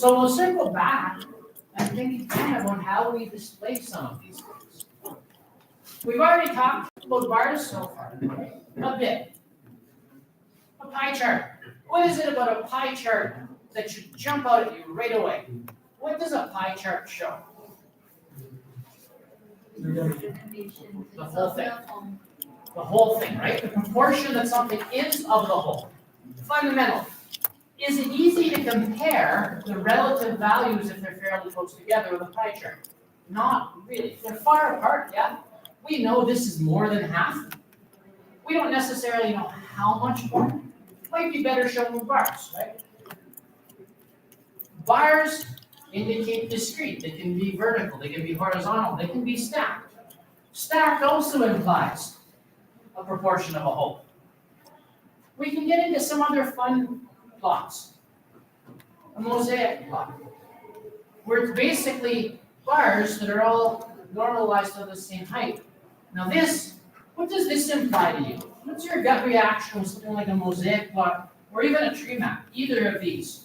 So we'll circle back and think again about how we display some of these things. We've already talked about bars so far, a bit. A pie chart. What is it about a pie chart that should jump out at you right away? What does a pie chart show? The whole thing. The whole thing, right? The proportion that something is of the whole. Fundamental. Is it easy to compare the relative values if they're fairly close together with a pie chart? Not really. They're far apart, yeah? We know this is more than half. We don't necessarily know how much more. Might be better shown with bars, right? Bars indicate discrete. They can be vertical, they can be horizontal, they can be stacked. Stacked also implies a proportion of a whole. We can get into some other fun plots. A mosaic plot, where it's basically bars that are all normalized to the same height. Now this, what does this imply to you? What's your gut reaction with something like a mosaic plot or even a tree map, either of these?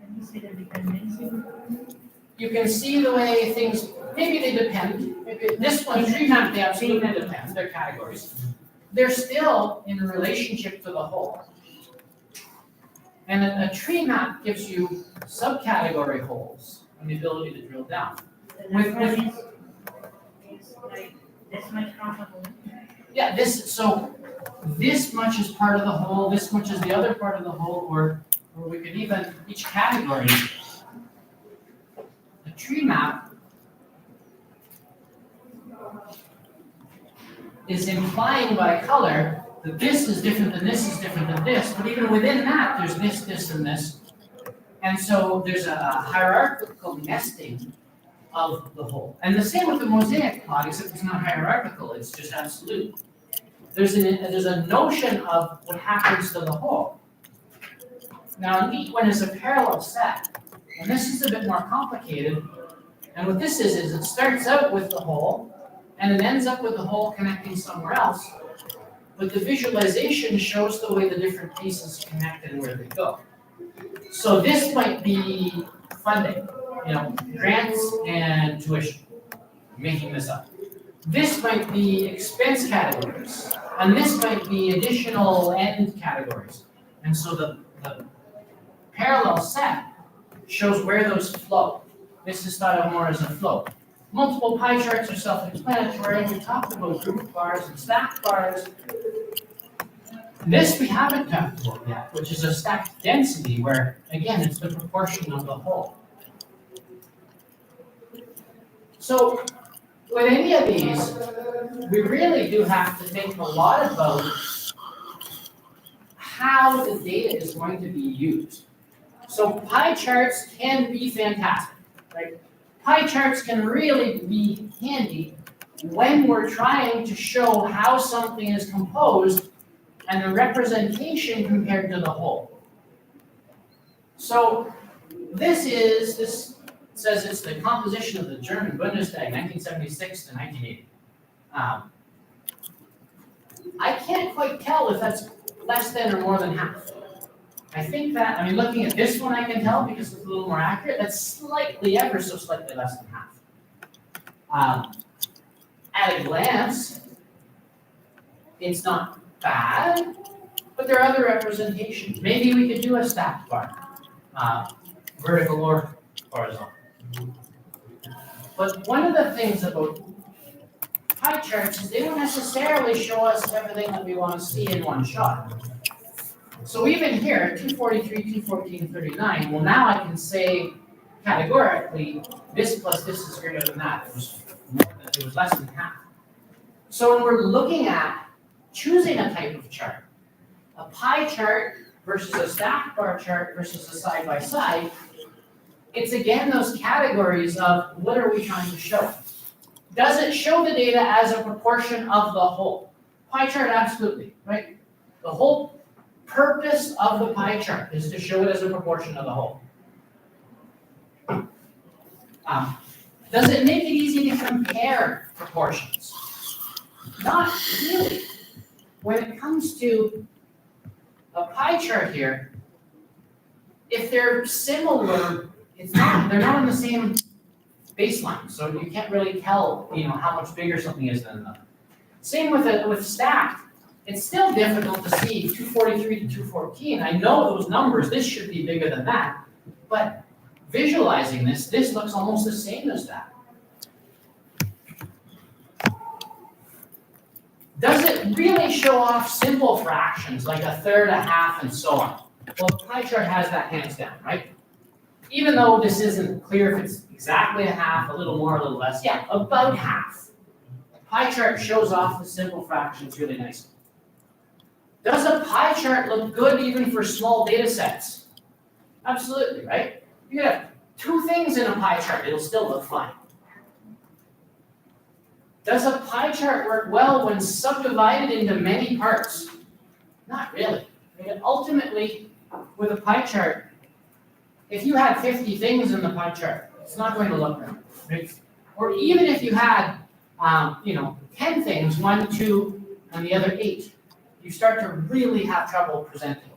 Can you see the dependency? You can see the way things, maybe they depend. Maybe this one, tree map, they absolutely depend, they're categories. They're still in relationship to the whole. And a tree map gives you subcategory holes and the ability to drill down. The next one is like this much from the whole. Yeah, so this much is part of the whole, this much is the other part of the whole, or we could even, each category. A tree map is implying by color that this is different than this is different than this, but even within that, there's this, and this. And so there's a hierarchical nesting of the whole. And the same with the mosaic plot, except it's not hierarchical, it's just absolute. There's a notion of what happens to the whole. Now, a neat one is a parallel set. And this is a bit more complicated. And what this is it starts out with the whole, and it ends up with the whole connecting somewhere else. But the visualization shows the way the different pieces connect and where they go. So this might be funding, grants and tuition, making this up. This might be expense categories, and this might be additional end categories. And so the parallel set shows where those flow. This is thought of more as a flow. Multiple pie charts are self-explanatory. We talked about group bars and stacked bars. This we haven't talked about yet, which is a stacked density where, again, it's the proportion of the whole. So with any of these, we really do have to think a lot about how the data is going to be used. So pie charts can be fantastic, right? Pie charts can really be handy when we're trying to show how something is composed and the representation compared to the whole. So this says it's the composition of the German Bundestag, 1976 to 1980. I can't quite tell if that's less than or more than half. I think that, looking at this one, I can tell because it's a little more accurate. That's slightly, ever so slightly less than half. At a glance, it's not bad, but there are other representations. Maybe we could do a stacked bar, vertical or horizontal. But one of the things about pie charts is they don't necessarily show us everything that we want to see in one shot. So even here, 243, 214, 39, well now I can say categorically, this plus this is greater than that. It was less than half. So when we're looking at choosing a type of chart, a pie chart versus a stacked bar chart versus a side-by-side, it's again those categories of what are we trying to show? Does it show the data as a proportion of the whole? Pie chart, absolutely, right? The whole purpose of the pie chart is to show it as a proportion of the whole. Does it make it easy to compare proportions? Not really. When it comes to a pie chart here, if they're similar, they're not on the same baseline, so you can't really tell, how much bigger something is than another. Same with stacked. It's still difficult to see 243 to 214. I know those numbers, this should be bigger than that, but visualizing this looks almost the same as that. Does it really show off simple fractions like a third, a half, and so on? Well, the pie chart has that hands down, right? Even though this isn't clear if it's exactly a half, a little more, a little less, yeah, about half. The pie chart shows off the simple fractions really nicely. Does a pie chart look good even for small data sets? Absolutely, right? You could have two things in a pie chart, it'll still look fine. Does a pie chart work well when subdivided into many parts? Not really. Ultimately, with a pie chart, if you had 50 things in the pie chart, it's not going to look right? Or even if you had, 10 things, 1, 2, and the other 8, you start to really have trouble presenting.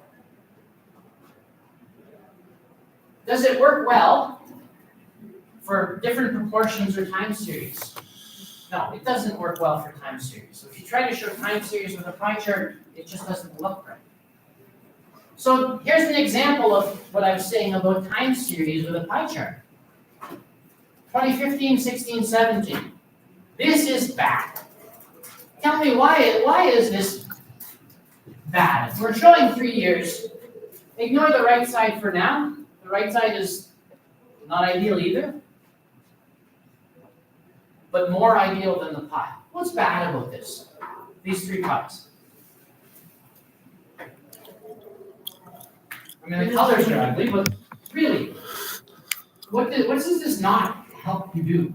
Does it work well for different proportions or time series? No, it doesn't work well for time series. So if you try to show time series with a pie chart, it just doesn't look right. So here's an example of what I was saying about time series with a pie chart. 2015, 16, 17. This is bad. Tell me why is this bad? We're showing 3 years. Ignore the right side for now. The right side is not ideal either, but more ideal than the pie. What's bad about this? These 3 pies. I mean, the colors are ugly, but really, what does this not help you do?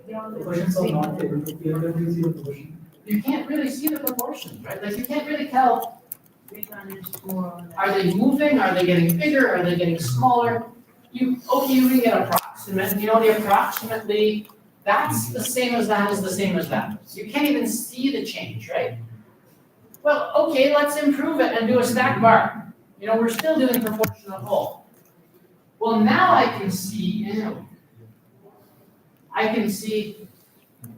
The questions are not able to clearly see the proportion. You can't really see the proportions, right? Like you can't really tell, Which one is more? are they moving, are they getting bigger, are they getting smaller? You can get approximate, the approximately, that's the same as that is the same as that. You can't even see the change, right? Well, okay, let's improve it and do a stack bar. We're still doing proportional whole. Well, now I can see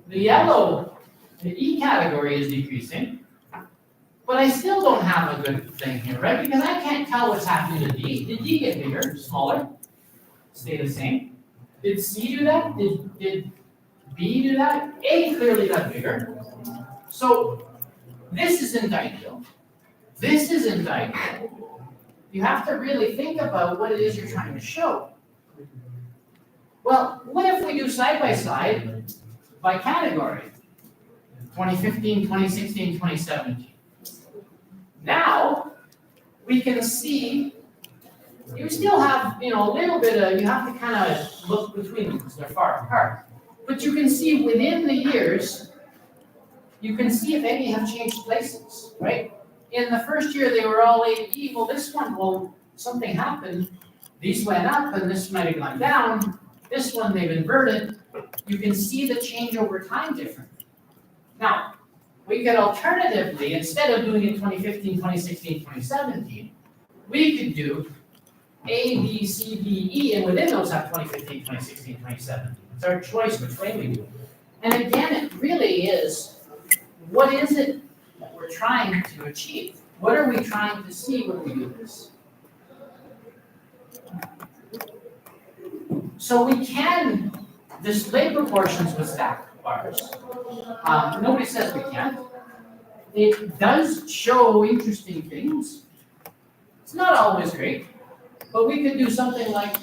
the yellow, the E category is decreasing, but I still don't have a good thing here, right? Because I can't tell what's happening to D. Did D get bigger, smaller, stay the same? Did C do that? Did B do that? A clearly got bigger. So this isn't ideal. This isn't ideal. You have to really think about what it is you're trying to show. Well, what if we do side by side by category? 2015, 2016, 2017. Now, we can see, you still have, a little bit of, you have to kind of look between them because they're far apart. But you can see within the years, you can see if any have changed places, right? In the first year, they were all A to E. Well, this one, something happened. These went up and this might have gone down. This one, they've inverted. You can see the change over time differently. Now, we could alternatively, instead of doing it 2015, 2016, 2017, we could do A, B, C, D, E, and within those have 2015, 2016, 2017. It's our choice which way we do it. And again, it really is, what is it that we're trying to achieve? What are we trying to see when we do this? So we can display proportions with stacked bars. Nobody says we can't. It does show interesting things. It's not always great, but we could do something like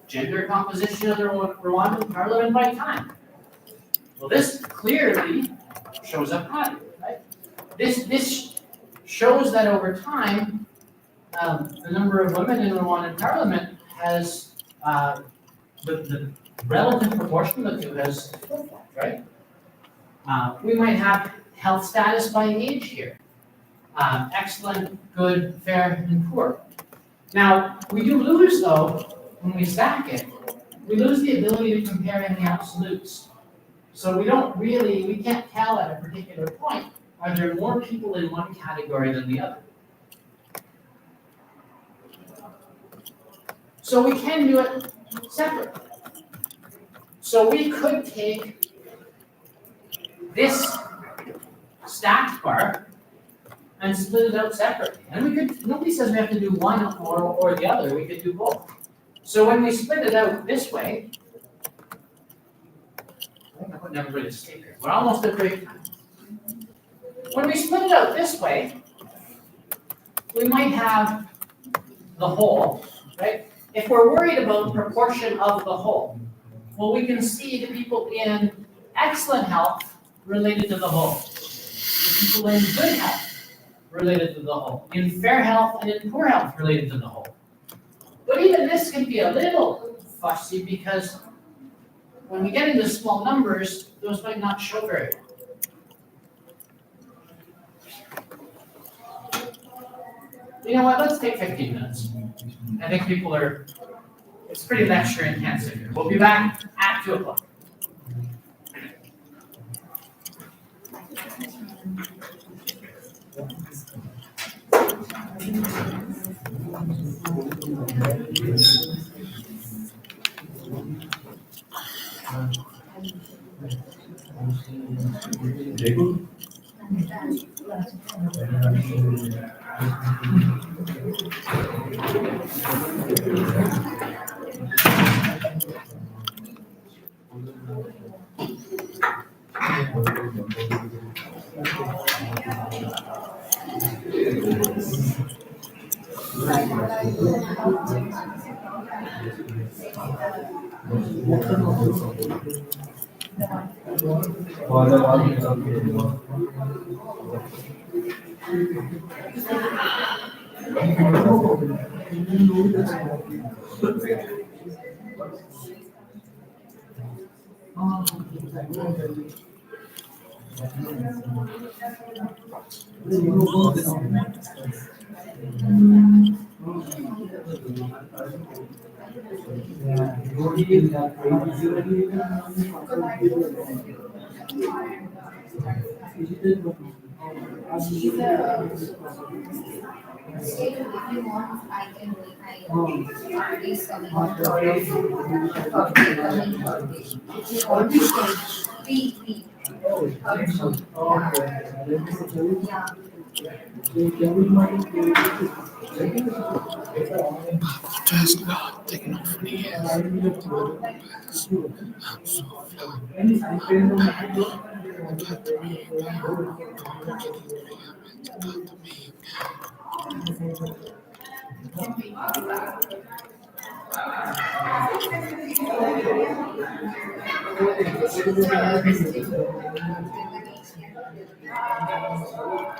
gender composition of the Rwandan parliament by time. Well, this clearly shows up high, right? This shows that over time, the number of women in the Rwandan parliament has the relative proportion of the two has flip-flopped, right? We might have health status by age here. Excellent, good, fair, and poor. Now, we do lose, though, when we stack it, we lose the ability to compare in the absolutes. So we can't tell at a particular point, are there more people in one category than the other? So we can do it separately. So we could take this stacked bar and split it out separately. And we could, nobody says we have to do one or the other, we could do both. So when we split it out this way, I put everybody to sleep here. We're almost at break time. When we split it out this way, we might have the whole, right? If we're worried about proportion of the whole, well, we can see the people in excellent health related to the whole. The people in good health related to the whole. In fair health and in poor health related to the whole. But even this can be a little fussy because when we get into small numbers, those might not show very well. You know what, let's take 15 minutes. I think people are, it's pretty lecture intensive here. We'll be back at 2 o'clock. Just not taking off for the years. I'm so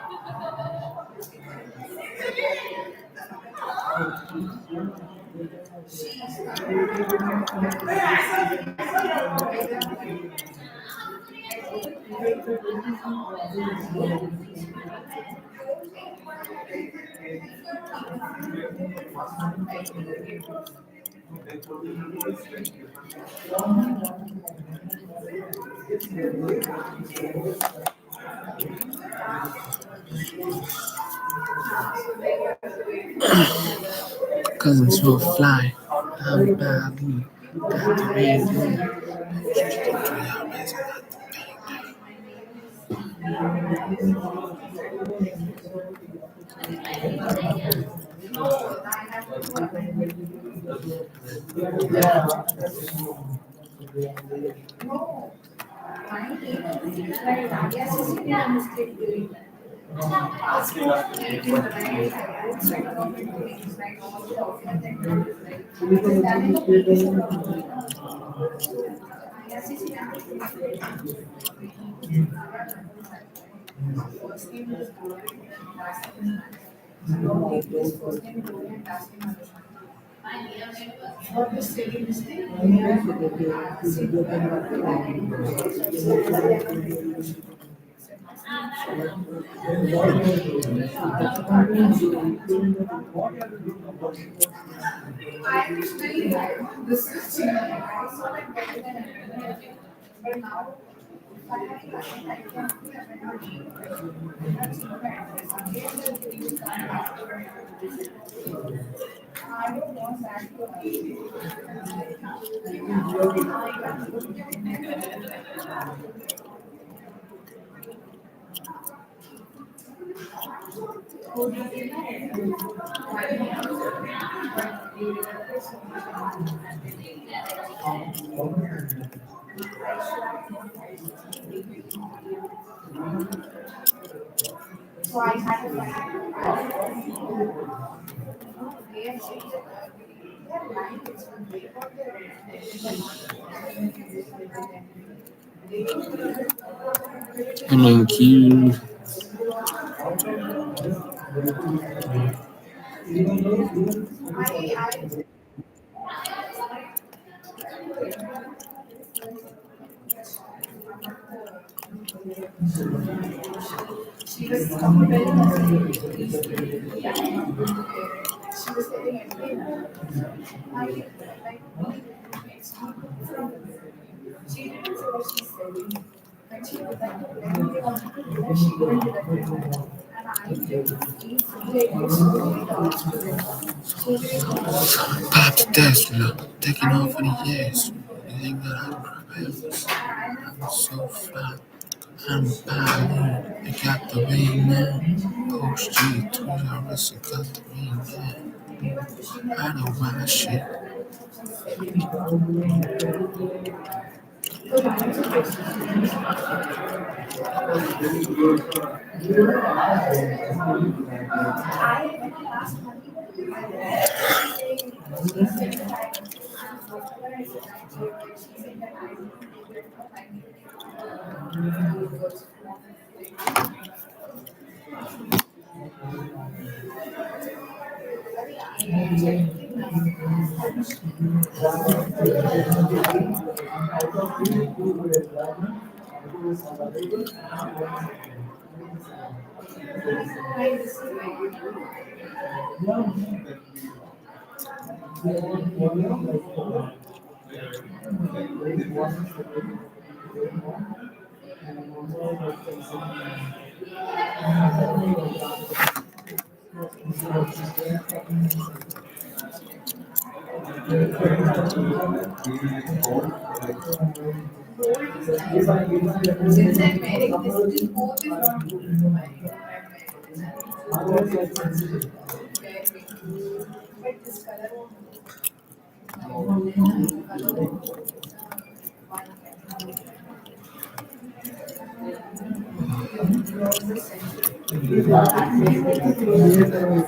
cousins will fly. I'm badly got to be Thank you. Pop Tesla, taking off in the years. You think that I'm rebellious? I'm so fly. I'm Bali. I got the ring now. Post G, Twitter, I got the ring now. I don't buy shit.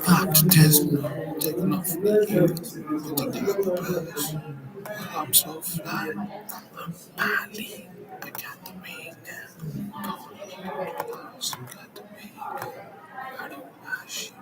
Pop Tesla, taking off in the years. You think that I'm rebellious? I'm so fly. I'm Bali. I got the ring now. Post, got the ring. I don't buy shit.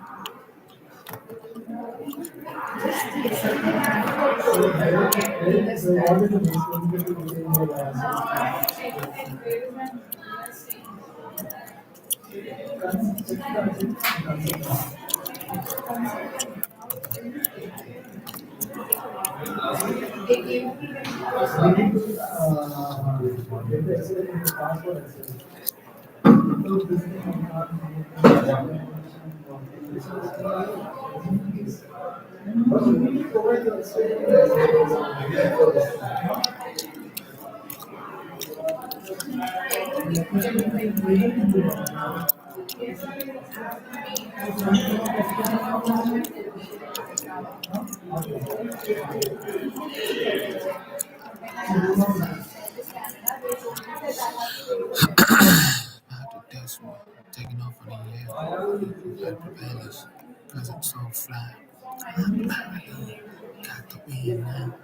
Pop Tesla, taking off in the years. I'm rebellious, cause I'm so fly. I'm Bali. Got the ring now.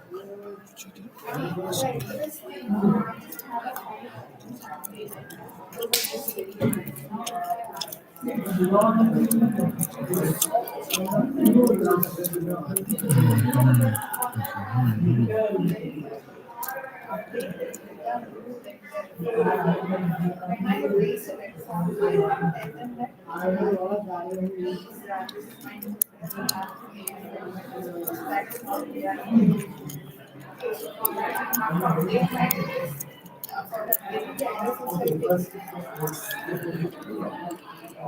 Yeah,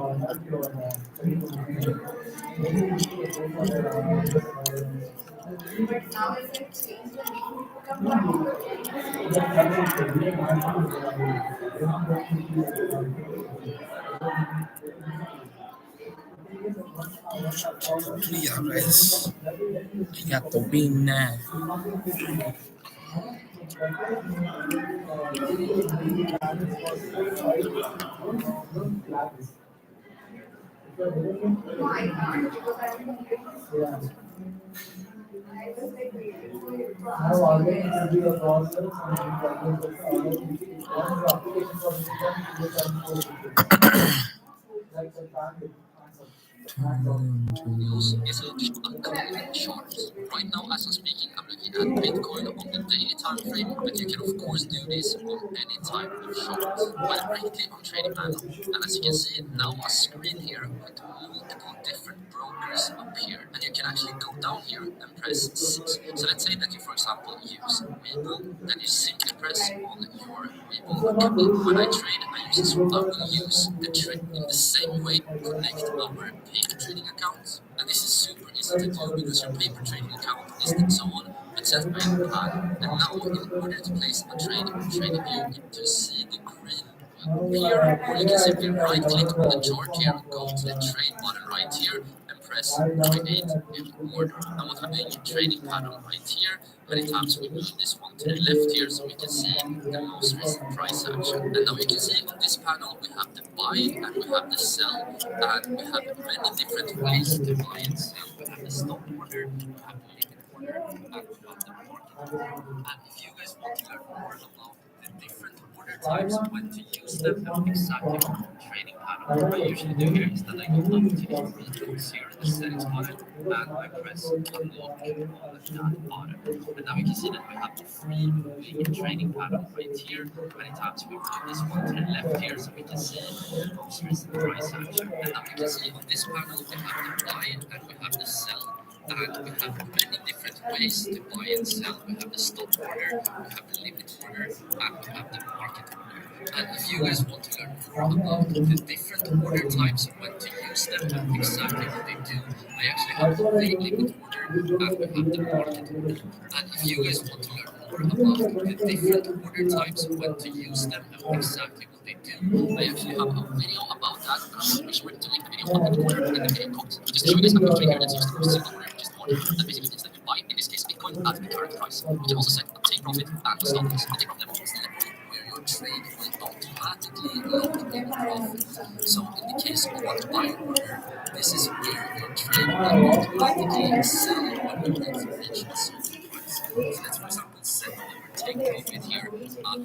guys. We got the win now. Is just a couple of charts. Right now, as I'm speaking, I'm looking at Bitcoin on the daily time frame, but you can of course do this on any type of chart. But right click on trading panel, and as you can see now a screen here with multiple different brokers appear, and you can actually go down here and press 6. So let's say that you, for example, use Webull, then you simply press on your Webull account. When I trade, I will use the trade in the same way, connect our paper trading accounts. And this is super easy to do because your paper trading account is and so on, but set by the plan. And now in order to place a trade, trading view to see the green here, or you can simply right click on the chart here, go to the trade button right here and press create new order. And what we're doing in trading pattern right here, many times we move this one to the left here so we can see the most recent price action. And now you can see on this panel we have the buy and we have the sell, and we have many different ways to buy and sell. We have the stop order, we have the limit order, and we have the market order. And if you guys want to learn more about the different order types, when to use them, and exactly what trading pattern, what I usually do here is that I go up to the details here, the settings button, and I press unlock on that button. And now you can see that we have the free moving trading pattern right here. Many times we move this one to the left here so we can see the most recent price action. And now you can see on this panel we have the buy and we have the sell. And we have many different ways to buy and sell. We have the stop order, we have the limit order, and we have the market order. And if you guys want to learn more about the different order types, when to use them, and exactly what they do, I actually have the limit order and we have the market order. And if you guys want to learn more about the different order types, when to use them, and exactly what they do, I actually have a video about that. And I'm make sure to link the video up in the corner in the video comments. Just to show you guys how to trade here, let's use the first single order, which is the order that basically means that you buy, in this case, Bitcoin at the current price. You can also set a take profit and a stop loss. The take profit level is the level where your trade will automatically lock in profit. So in the case of a buy order, this is where your trade will automatically sell when you want to reach a certain price. So let's, for example, set our take profit here at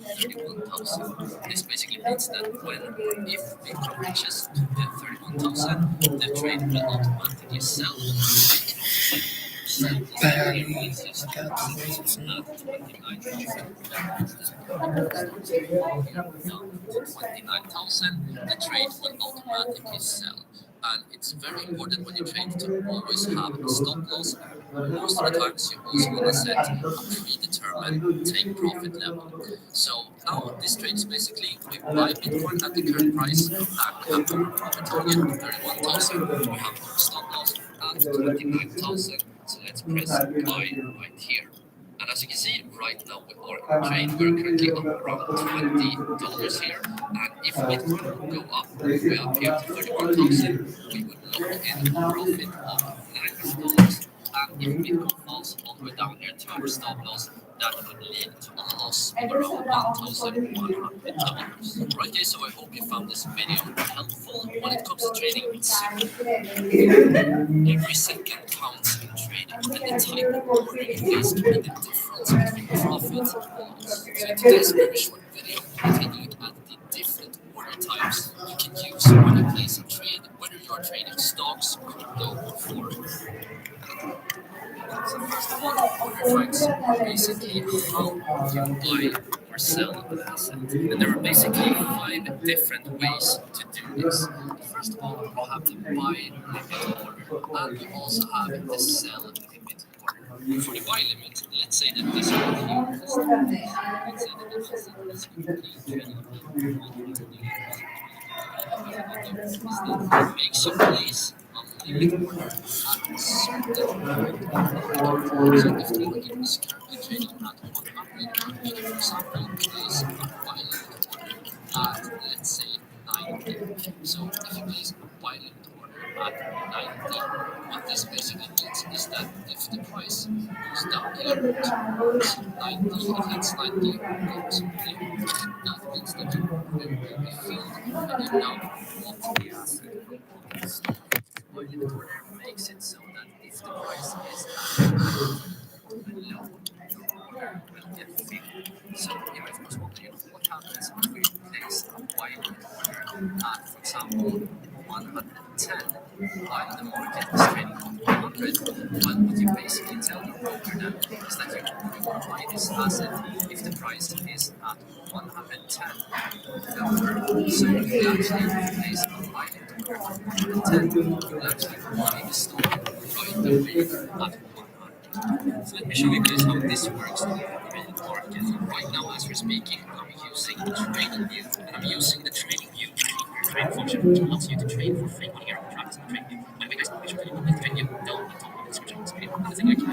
31,000. This basically means that when or if Bitcoin reaches the 31,000, the trade will automatically sell. Barely. I got the wins now. At 29,000, that means that when it starts to fall here down to 29,000, the trade will automatically sell. And it's very important when you trade to always have a stop loss. Most of the times you also want to set a predetermined take profit level. So now this trade is basically we buy Bitcoin at the current price and we have our profit target 31,000. We have our stop loss at 29,000. So let's press buy right here. And as you can see, right now with our trade, we're currently up around $20 here. And if Bitcoin would go up, way up here to 31,000, we would lock in a profit of $900. And if Bitcoin falls all the way down here to our stop loss, that would lead to a loss of around $1,100. Right guys, so I hope you found this video helpful. When it comes to trading, it's simple. Every second counts in trading, and the type of order you place can be the difference between profit and loss. So in today's very short video, we're taking a look at the different order types you can use when you place a trade, whether you are trading stocks, crypto, or forex. So first of all, order types are basically how you buy or sell an asset. And there are basically 5 different ways to do this. First of all, we have the buy limit order, and we also have the sell limit order. For the buy limit, let's say that this one here is let's say that this is a complete trading. that makes you place a limit order at a certain point. So if the market is currently trading at 100, you can, for example, place a buy limit order at, let's say, 90. So if you place a buy limit order at 90, what this basically means is that if the price goes down here towards 90, it hits 90, goes here, that means that your order will be filled and you now want the asset. So buy limit order makes it so that if the price is below, your order will get filled. So you may of course wonder, what happens if we place a buy limit order at, for example, 110 while the market is trading at 100? Well, what you basically tell your broker then is that you want to buy this asset if the price is at 110 lower. So if you actually place a buy limit order at 110, you will actually buy the stock right away at 100. So let me show you guys how this works in the market. Right now, as we're speaking, I'm using Trading View, and I'm using the Trading View trade function, which allows you to trade for free on your contracts in Trading View. By the way, guys, make sure to click the Trading View down on top of the description of this video. Another thing I can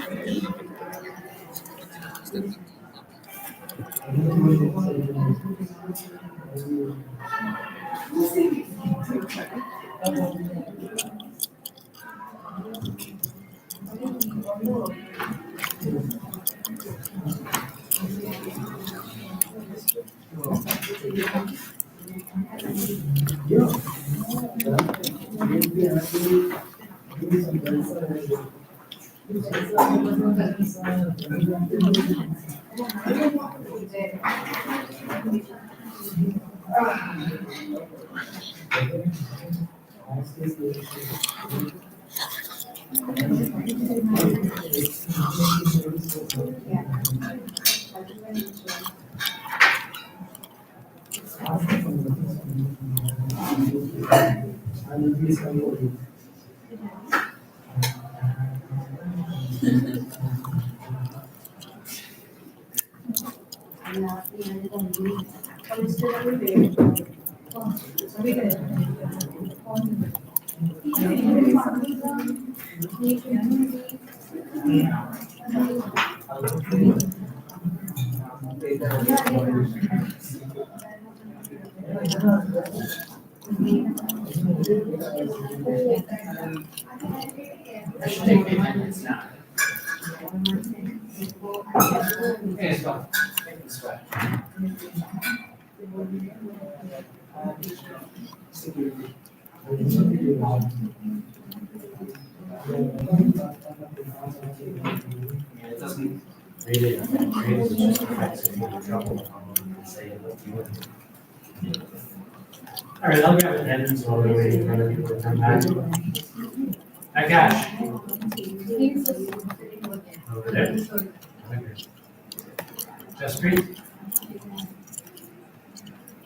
I should take the attendance now. Okay, let's go. Take this way. Yeah, it doesn't really affect trades, it just affects if you trouble and say what you would. All right, I'll grab attendance while we wait for the people to come back. Cash. Over there. Okay. Jaspreet.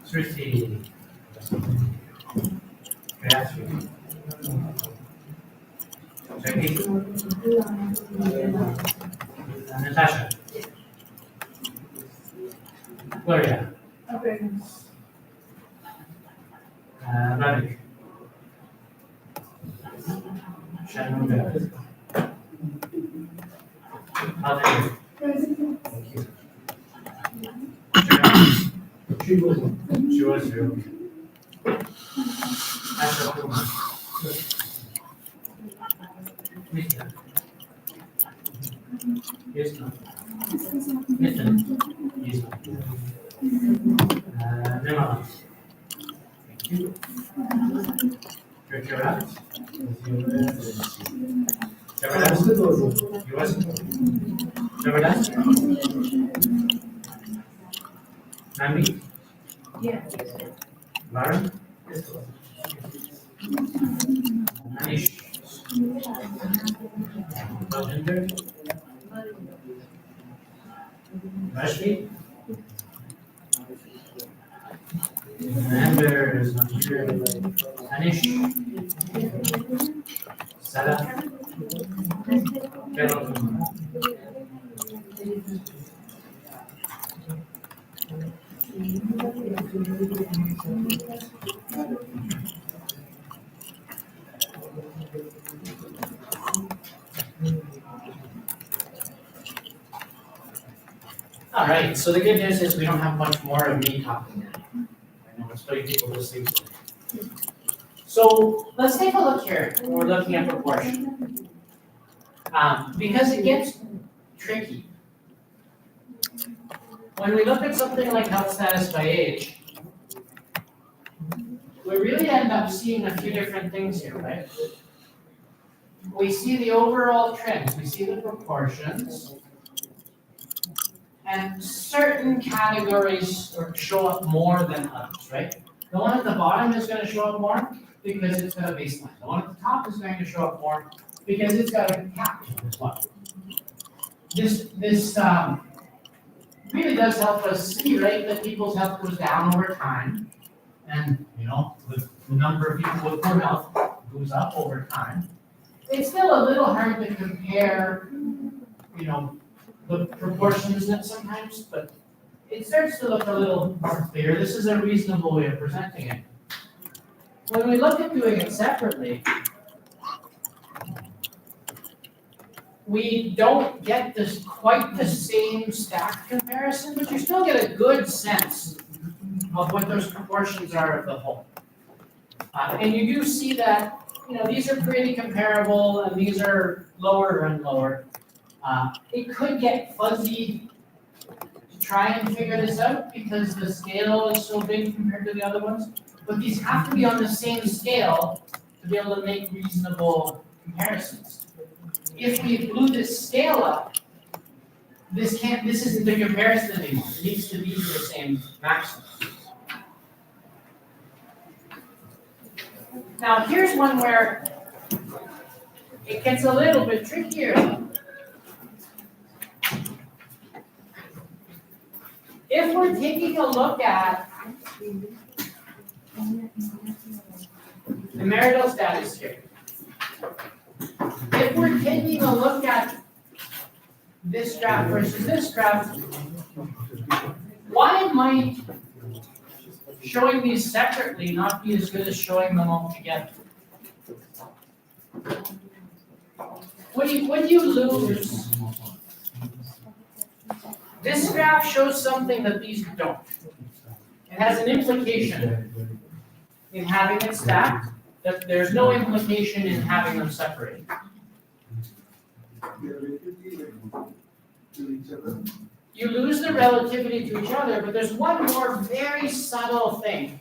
Sriti. Gayatri. Jackie. Natasha. Gloria. Ravi. Shanmuga. Adri. Thank you. She was here. Asha Kumar. Nitya. Yes, no. Nitin. Yes, no. Nirmala. Thank you. Prithviraj. Javadas. Yours. Javadas. Nandi. Varun. Manish. Rajinder. Rashmi. Amber is not here. Anish. Sarah. Carol. All right, so the good news is we don't have much more of me talking now. I know it's putting people to sleep. So let's take a look here when we're looking at proportion. Because it gets tricky. When we look at something like health status by age, we really end up seeing a few different things here, right? We see the overall trends, we see the proportions, and certain categories show up more than others, right? The one at the bottom is going to show up more because it's got a baseline. The one at the top is going to show up more because it's got a cap as well. This really does help us see, right, that people's health goes down over time. And, you know, the number of people with poor health goes up over time. It's still a little hard to compare, you know, the proportions sometimes, but it starts to look a little more clear. This is a reasonable way of presenting it. When we look at doing it separately, we don't get this quite the same stack comparison, but you still get a good sense of what those proportions are of the whole. And you do see that, you know, these are pretty comparable and these are lower and lower. It could get fuzzy to try and figure this out because the scale is so big compared to the other ones, but these have to be on the same scale to be able to make reasonable comparisons. If we blew this scale up, this isn't the comparison anymore. It needs to be the same maximum. Now here's one where it gets a little bit trickier. If we're taking a look at the marital status here, if we're taking a look at this graph versus this graph, why might showing these separately not be as good as showing them all together? What do you lose? This graph shows something that these don't. It has an implication in having it stacked, that there's no implication in having them separated. You lose the relativity to each other, but there's one more very subtle thing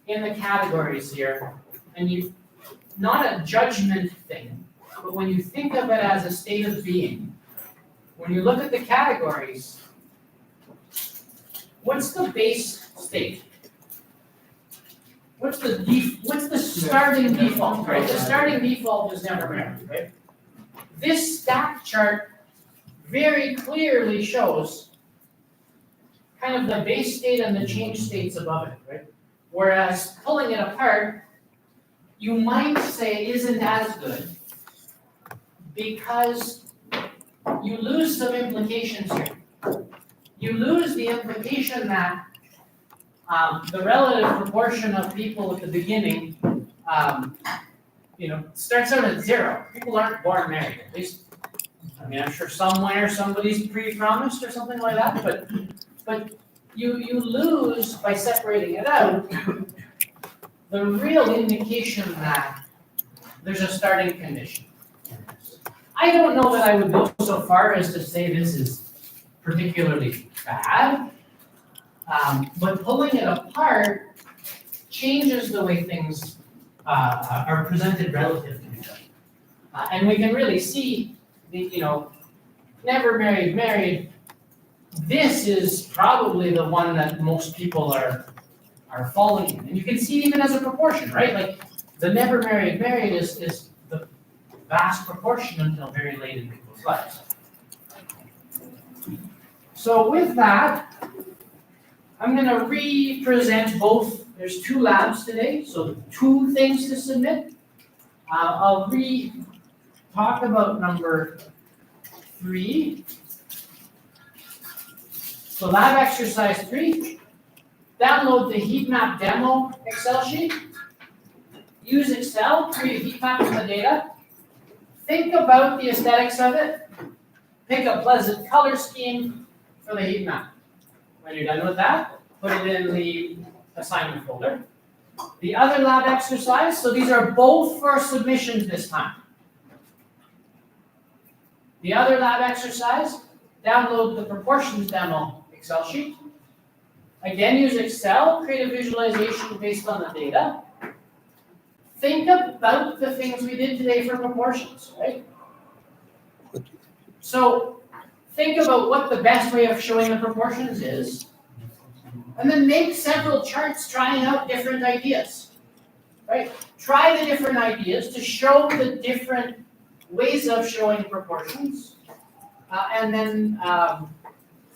in the categories here, and not a judgment thing, but when you think of it as a state of being, when you look at the categories, what's the base state? What's the starting default, right? The starting default is never married, right? This stack chart very clearly shows kind of the base state and the change states above it, right? Whereas pulling it apart, you might say isn't as good because you lose some implications here. You lose the implication that the relative proportion of people at the beginning, starts out at 0. People aren't born married, at least. I mean, I'm sure somewhere somebody's pre-promised or something like that, but you lose by separating it out the real indication that there's a starting condition. I don't know that I would go so far as to say this is particularly bad, but pulling it apart changes the way things are presented relative to each other. And we can really see never married, married. This is probably the one that most people are falling in. And you can see it even as a proportion, right? Like the never married, married is the vast proportion until very late in people's lives. So with that, I'm going to re-present both. There's 2 labs today, so 2 things to submit. I'll talk about number 3. So lab exercise 3, download the heat map demo Excel sheet. Use Excel to create a heat map of the data. Think about the aesthetics of it. Pick a pleasant color scheme, for the heat map. When you're done with that, put it in the assignment folder. The other lab exercise, so these are both for submissions this time. The other lab exercise, download the proportions demo Excel sheet. Again, use Excel, create a visualization based on the data. Think about the things we did today for proportions, right? So think about what the best way of showing the proportions is, and then make several charts trying out different ideas, right? Try the different ideas to show the different ways of showing proportions, and then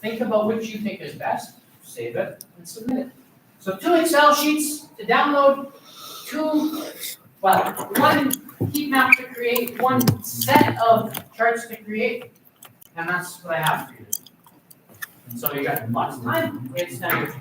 think about which you think is best, save it, and submit it. So 2 Excel sheets to download, one heat map to create, 1 set of charts to create, and that's what I have for you. So you got lots of time, it's now your turn.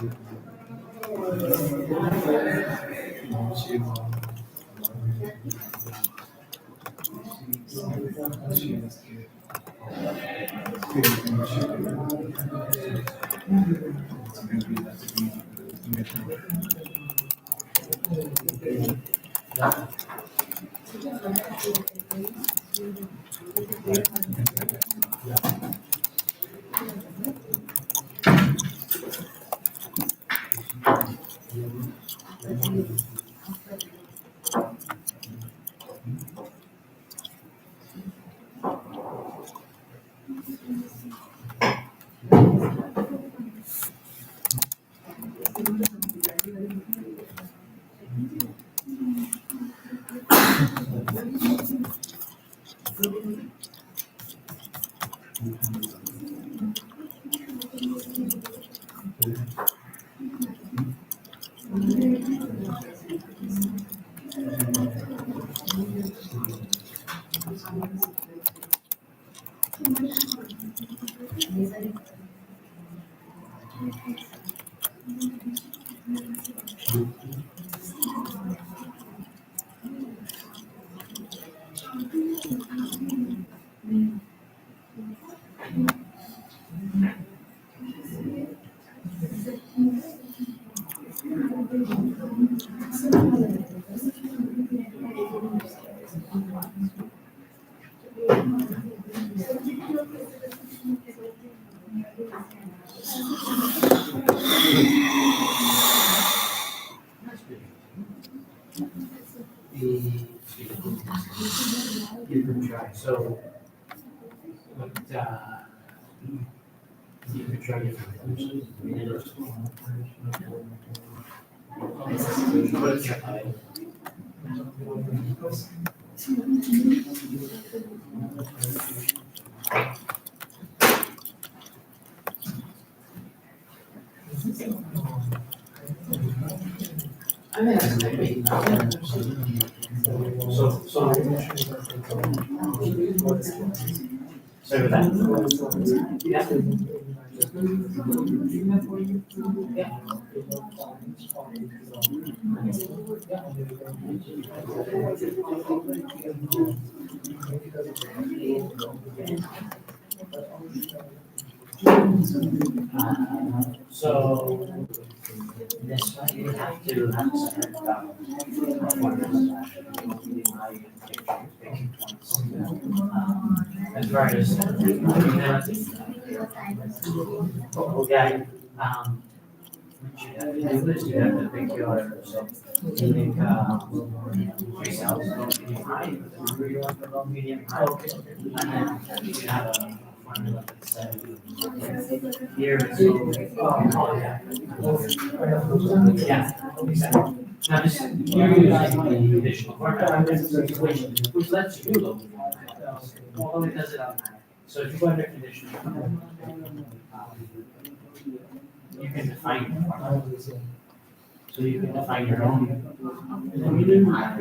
You can try, so, but, you could try different things. But try. I think that's maybe. So. Sorry about that. Yeah. So this one, you have to have a separate as far as, yeah, what you have to do is you have to pick your, so you make, 3 cells, low, medium, high, with the number you want for low, medium, high. And then you have a formula that says here, so, yeah. Yeah, exactly. Now, this, you're using the additional format, which lets you do low, medium, high. Only does it automatically. So if you go under conditional, you can define the format. So you can define your own. Medium, high.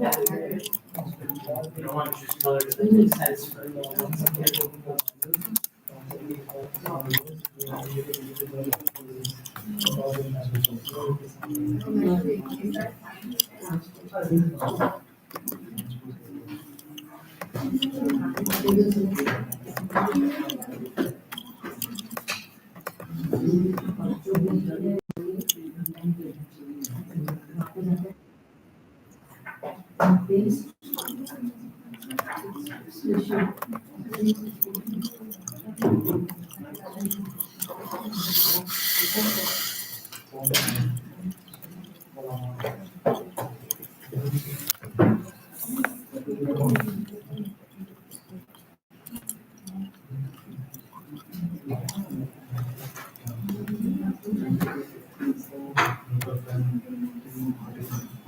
Yeah. You don't want to choose color that makes sense for to